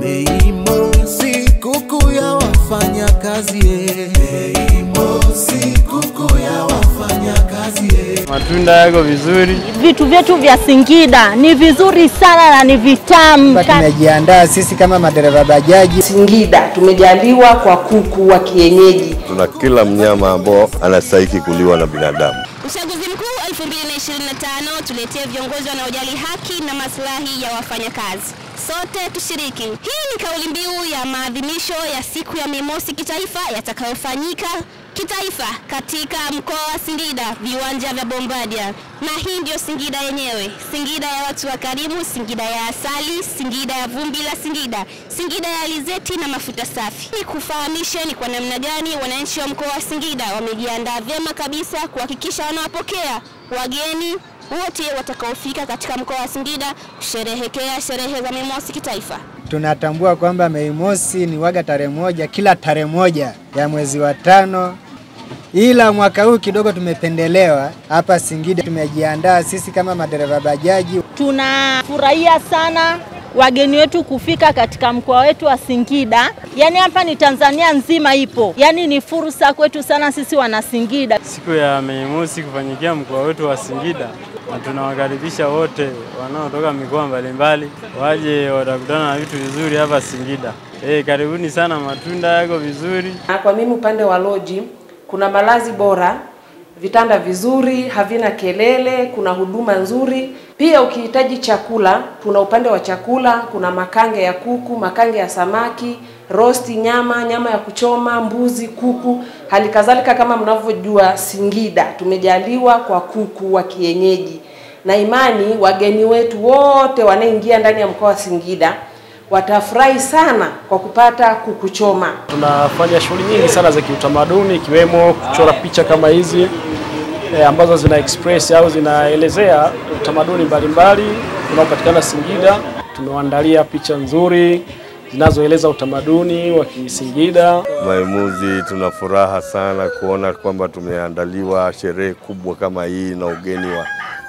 Mei Mosi kuku ya wafanya kazi Mei Mosi kuku ya wafanya kazi Matunda yako vizuri. Vitu vyetu vya Singida ni vizuri sana na ni vitamu. Tumejiandaa sisi kama madereva bajaji. Singida tumejaliwa kwa kuku wa kienyeji. Tuna kila mnyama ambao anastahili kuliwa na binadamu. Uchaguzi mkuu 2025 tuletea viongozi wanaojali haki na maslahi ya wafanyakazi. Sote tushiriki. Hii ni kauli mbiu ya maadhimisho ya siku ya Mei Mosi kitaifa yatakayofanyika kitaifa katika mkoa wa Singida, viwanja vya Bombardier. Na hii ndio Singida yenyewe, Singida ya watu wa karimu, Singida ya asali, Singida ya vumbi la Singida, Singida ya alizeti na mafuta safi. Ni kufahamisha ni kwa namna gani wananchi wa mkoa wa Singida wamejiandaa vyema kabisa kuhakikisha wanawapokea wageni wote watakaofika katika mkoa wa Singida kusherehekea sherehe za Mei Mosi kitaifa. Tunatambua kwamba Mei Mosi ni waga tarehe moja, kila tarehe moja ya mwezi wa 5. Ila mwaka huu kidogo tumependelewa hapa Singida. Tumejiandaa sisi kama madereva bajaji. Tunafurahia sana wageni wetu kufika katika mkoa wetu wa Singida. Yaani hapa ni Tanzania nzima ipo. Yaani ni fursa kwetu sana sisi wana Singida. Siku ya Mei Mosi kufanyikia mkoa wetu wa Singida, na tunawakaribisha wote wanaotoka mikoa mbalimbali waje watakutana na vitu vizuri hapa Singida. Karibuni sana, matunda yako vizuri. Kwa mimi upande wa loji kuna malazi bora, vitanda vizuri, havina kelele, kuna huduma nzuri. Pia ukihitaji chakula, tuna upande wa chakula, kuna makange ya kuku, makange ya samaki, rosti, nyama ya kuchoma, mbuzi, kuku. Halikadhalika kama mnavyojua Singida tumejaliwa kwa kuku wa kienyeji. Na imani wageni wetu wote wanaingia ndani ya mkoa wa Singida watafurahi sana kwa kupata kuku choma. Tunafanya shughuli nyingi sana za kiutamaduni ikiwemo kuchora picha kama hizi ambazo zina express au zinaelezea utamaduni mbalimbali unaopatikana Singida. Tumewaandalia picha nzuri zinazoeleza utamaduni wa Kisingida. Mei Mosi tuna furaha sana kuona kwamba tumeandaliwa sherehe kubwa kama hii na ugeni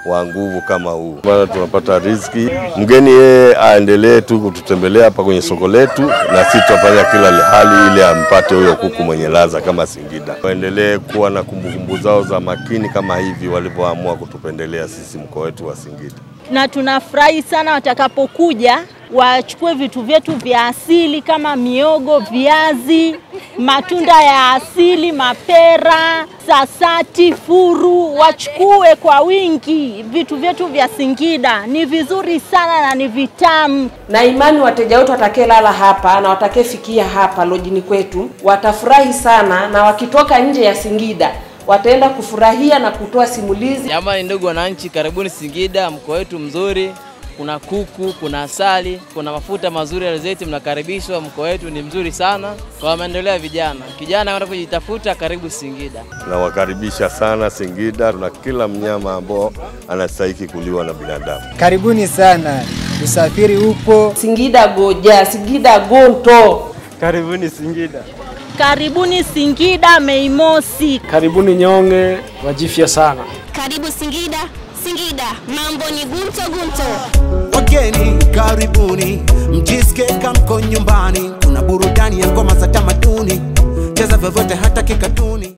wa nguvu kama huu. Maana tunapata riziki. Mgeni yeye aendelee tu kututembelea hapa kwenye soko letu, na sisi tutafanya kila hali ili ampate huyo kuku mwenye ladha kama Singida. Waendelee kuwa na kumbukumbu zao za makini kama hivi walivyoamua kutupendelea sisi mkoa wetu wa Singida. Na tunafurahi sana watakapokuja wachukue vitu vyetu vya asili kama miogo, viazi, matunda ya asili, mapera, sasati, furu, wachukue kwa wingi vitu vyetu vya Singida. Ni vizuri sana na ni vitamu. Na imani wateja wetu watakaelala hapa na watakaefikia hapa lojini kwetu watafurahi sana, na wakitoka nje ya Singida wataenda kufurahia na kutoa simulizi. Jamani ndugu wananchi, karibuni Singida, mkoa wetu mzuri. Kuna kuku, kuna asali, kuna mafuta mazuri ya alizeti, mnakaribishwa. Mkoa wetu ni mzuri sana kwa maendeleo ya vijana. Kijana wanapojitafuta, karibu Singida. Na wakaribisha sana Singida, tuna kila mnyama ambao anastahili kuliwa na binadamu. Karibuni sana. Usafiri upo. Singida goja, Singida gonto. Karibuni Singida. Karibuni Singida Mei Mosi. Karibuni nyonge, wajifia sana. Karibu Singida, Singida mambo ni gunto. Wageni karibuni, mjisikie kama mko nyumbani. Kuna burudani ya ngoma za tamaduni, cheza vyovyote hata kikatuni.